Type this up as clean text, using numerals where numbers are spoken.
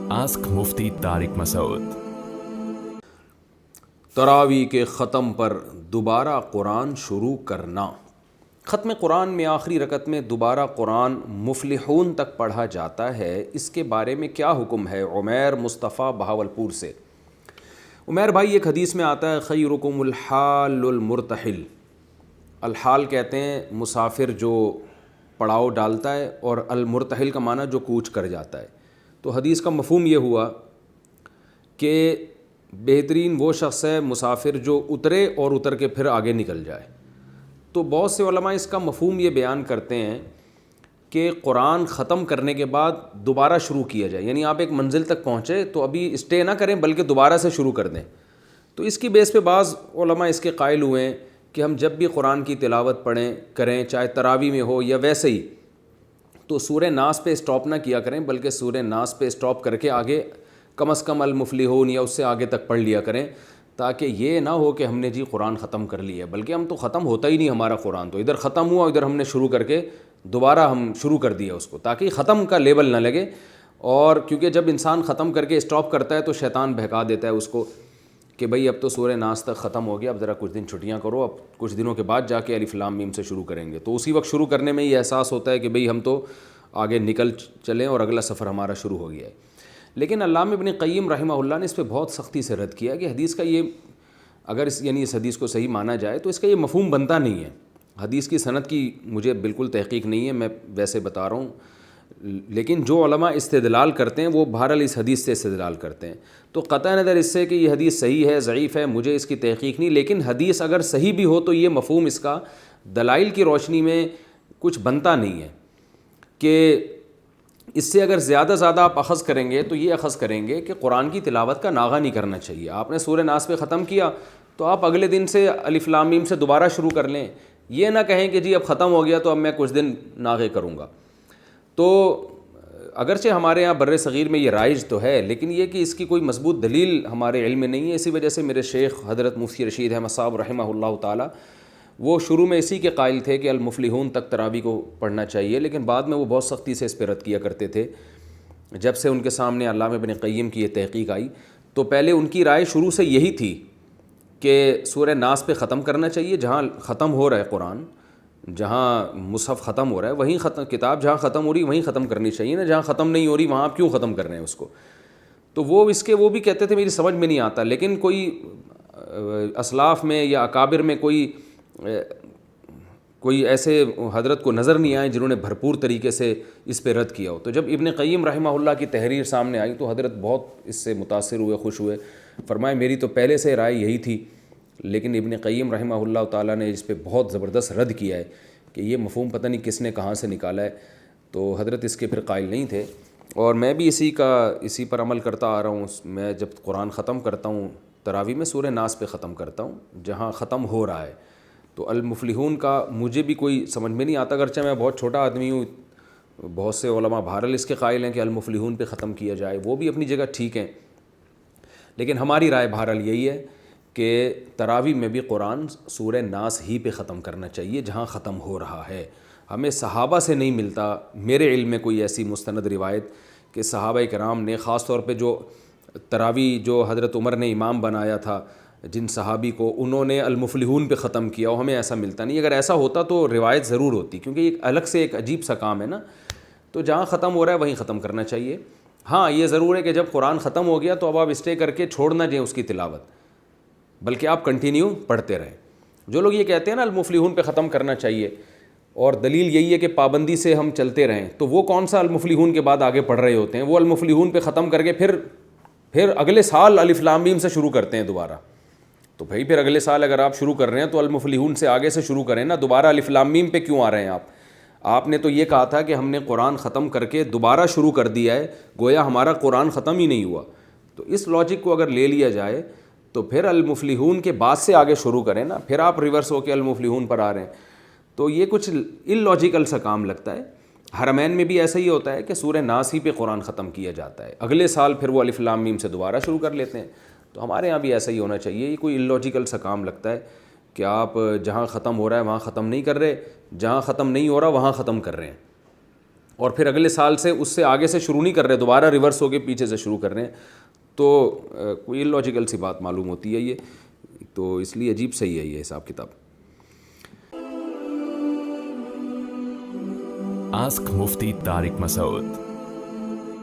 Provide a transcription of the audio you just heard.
Ask مفتی طارق مسعود۔ تراویح کے ختم پر دوبارہ قرآن شروع کرنا۔ ختم قرآن میں آخری رکعت میں دوبارہ قرآن مفلحون تک پڑھا جاتا ہے، اس کے بارے میں کیا حکم ہے؟ عمیر مصطفیٰ بہاولپور سے۔ عمیر بھائی، ایک حدیث میں آتا ہے خیرکم الحال المرتحل۔ الحال کہتے ہیں مسافر جو پڑاؤ ڈالتا ہے، اور المرتحل کا معنی جو کوچ کر جاتا ہے۔ تو حدیث کا مفہوم یہ ہوا کہ بہترین وہ شخص ہے مسافر جو اترے اور اتر کے پھر آگے نکل جائے۔ تو بہت سے علماء اس کا مفہوم یہ بیان کرتے ہیں کہ قرآن ختم کرنے کے بعد دوبارہ شروع کیا جائے، یعنی آپ ایک منزل تک پہنچے تو ابھی اسٹے نہ کریں بلکہ دوبارہ سے شروع کر دیں۔ تو اس کی بیس پہ بعض علماء اس کے قائل ہوئے ہیں کہ ہم جب بھی قرآن کی تلاوت پڑھیں کریں، چاہے تراویح میں ہو یا ویسے ہی، تو سورہ ناس پہ اسٹاپ نہ کیا کریں بلکہ سورہ ناس پہ اسٹاپ کر کے آگے کم از کم المفلحون یا اس سے آگے تک پڑھ لیا کریں، تاکہ یہ نہ ہو کہ ہم نے قرآن ختم کر لیا ہے، بلکہ ہم تو ختم ہوتا ہی نہیں ہمارا قرآن، تو ادھر ختم ہوا ادھر ہم نے شروع کر کے دوبارہ ہم شروع کر دیا اس کو، تاکہ ختم کا لیبل نہ لگے۔ اور کیونکہ جب انسان ختم کر کے اسٹاپ کرتا ہے تو شیطان بہکا دیتا ہے اس کو کہ بھئی اب تو سورہ ناس تک ختم ہو گیا، اب ذرا کچھ دن چھٹیاں کرو، اب کچھ دنوں کے بعد جا کے الف لام میم سے شروع کریں گے۔ تو اسی وقت شروع کرنے میں یہ احساس ہوتا ہے کہ بھئی ہم تو آگے نکل چلیں اور اگلا سفر ہمارا شروع ہو گیا ہے۔ لیکن علامہ ابن قیم رحمہ اللہ نے اس پہ بہت سختی سے رد کیا کہ حدیث کا یہ اگر اس حدیث کو صحیح مانا جائے تو اس کا یہ مفہوم بنتا نہیں ہے۔ حدیث کی سند کی مجھے بالکل تحقیق نہیں ہے، میں ویسے بتا رہا ہوں، لیکن جو علماء استدلال کرتے ہیں وہ بہرحال اس حدیث سے استدلال کرتے ہیں۔ تو قطع نظر اس سے کہ یہ حدیث صحیح ہے ضعیف ہے، مجھے اس کی تحقیق نہیں، لیکن حدیث اگر صحیح بھی ہو تو یہ مفہوم اس کا دلائل کی روشنی میں کچھ بنتا نہیں ہے کہ اس سے اگر زیادہ آپ اخذ کریں گے تو یہ اخذ کریں گے کہ قرآن کی تلاوت کا ناغہ نہیں کرنا چاہیے۔ آپ نے سورہ ناس پہ ختم کیا تو آپ اگلے دن سے الف لام میم سے دوبارہ شروع کر لیں، یہ نہ کہیں کہ جی اب ختم ہو گیا تو اب میں کچھ دن ناغے کروں گا۔ تو اگرچہ ہمارے یہاں بر صغیر میں یہ رائج تو ہے، لیکن یہ کہ اس کی کوئی مضبوط دلیل ہمارے علم میں نہیں ہے۔ اسی وجہ سے میرے شیخ حضرت مفتی رشید احمد صاحب رحمہ اللہ تعالی وہ شروع میں اسی کے قائل تھے کہ المفلحون تک تراویح کو پڑھنا چاہیے، لیکن بعد میں وہ بہت سختی سے اس پہ رد کیا کرتے تھے۔ جب سے ان کے سامنے علامہ ابن قیم کی یہ تحقیق آئی تو پہلے ان کی رائے شروع سے یہی تھی کہ سورہ ناس پہ ختم کرنا چاہیے، جہاں ختم ہو رہا ہے قرآن، جہاں مصحف ختم ہو رہا ہے وہیں کتاب جہاں ختم ہو رہی ہے وہیں ختم کرنی چاہیے نا، جہاں ختم نہیں ہو رہی وہاں آپ کیوں ختم کر رہے ہیں اس کو؟ تو وہ بھی کہتے تھے میری سمجھ میں نہیں آتا، لیکن کوئی اسلاف میں یا اکابر میں کوئی ایسے حضرت کو نظر نہیں آئے جنہوں نے بھرپور طریقے سے اس پہ رد کیا ہو۔ تو جب ابن قیم رحمہ اللہ کی تحریر سامنے آئی تو حضرت بہت اس سے متاثر ہوئے، خوش ہوئے، فرمائے میری تو پہلے سے رائے یہی تھی، لیکن ابن قیم رحمہ اللہ تعالیٰ نے اس پہ بہت زبردست رد کیا ہے کہ یہ مفہوم پتہ نہیں کس نے کہاں سے نکالا ہے۔ تو حضرت اس کے پھر قائل نہیں تھے، اور میں بھی اسی پر عمل کرتا آ رہا ہوں۔ میں جب قرآن ختم کرتا ہوں تراویح میں سورہ ناس پہ ختم کرتا ہوں جہاں ختم ہو رہا ہے۔ تو المفلحون کا مجھے بھی کوئی سمجھ میں نہیں آتا، اگرچہ میں بہت چھوٹا آدمی ہوں، بہت سے علماء بہرحال اس کے قائل ہیں کہ المفلحون پہ ختم کیا جائے، وہ بھی اپنی جگہ ٹھیک ہیں، لیکن ہماری رائے بہرحال یہی ہے کہ تراویح میں بھی قرآن سورہ ناس ہی پہ ختم کرنا چاہیے جہاں ختم ہو رہا ہے۔ ہمیں صحابہ سے نہیں ملتا میرے علم میں کوئی ایسی مستند روایت کہ صحابہ کرام نے، خاص طور پہ جو تراویح جو حضرت عمر نے امام بنایا تھا جن صحابی کو، انہوں نے المفلحون پہ ختم کیا، اور ہمیں ایسا ملتا نہیں۔ اگر ایسا ہوتا تو روایت ضرور ہوتی، کیونکہ ایک الگ سے ایک عجیب سا کام ہے نا، تو جہاں ختم ہو رہا ہے وہیں ختم کرنا چاہیے۔ ہاں یہ ضرور ہے کہ جب قرآن ختم ہو گیا تو اب آپ اسٹے کر کے چھوڑ نہ دیں اس کی تلاوت، بلکہ آپ کنٹینیو پڑھتے رہیں۔ جو لوگ یہ کہتے ہیں نا المفلحون پہ ختم کرنا چاہیے اور دلیل یہی ہے کہ پابندی سے ہم چلتے رہیں، تو وہ کون سا المفلحون کے بعد آگے پڑھ رہے ہوتے ہیں؟ وہ المفلحون پہ ختم کر کے پھر اگلے سال الف لام میم سے شروع کرتے ہیں دوبارہ۔ تو بھائی پھر اگلے سال اگر آپ شروع کر رہے ہیں تو المفلحون سے آگے سے شروع کریں نا، دوبارہ الف لام میم پہ کیوں آ رہے ہیں آپ نے تو یہ کہا تھا کہ ہم نے قرآن ختم کر کے دوبارہ شروع کر دیا ہے، گویا ہمارا قرآن ختم ہی نہیں ہوا۔ تو اس لاجک کو اگر لے لیا جائے تو پھر المفلحون کے بعد سے آگے شروع کریں نا، پھر آپ ریورس ہو کے المفلحون پر آ رہے ہیں، تو یہ کچھ اللاجیکل سا کام لگتا ہے۔ حرمین میں بھی ایسا ہی ہوتا ہے کہ سورہ ناس ہی پہ قرآن ختم کیا جاتا ہے، اگلے سال پھر وہ الف لام میم سے دوبارہ شروع کر لیتے ہیں۔ تو ہمارے یہاں بھی ایسا ہی ہونا چاہیے۔ یہ کوئی اللاجیکل سا کام لگتا ہے کہ آپ جہاں ختم ہو رہا ہے وہاں ختم نہیں کر رہے، جہاں ختم نہیں ہو رہا وہاں ختم کر رہے ہیں۔ اور پھر اگلے سال سے اس سے آگے سے شروع نہیں کر رہے, دوبارہ ریورس ہو کے پیچھے سے شروع کر رہے ہیں, تو کوئی لاجیکل سی بات معلوم ہوتی ہے یہ, تو اس لیے عجیب صحیح ہے یہ حساب کتاب. آسک مفتی طارق مسعود.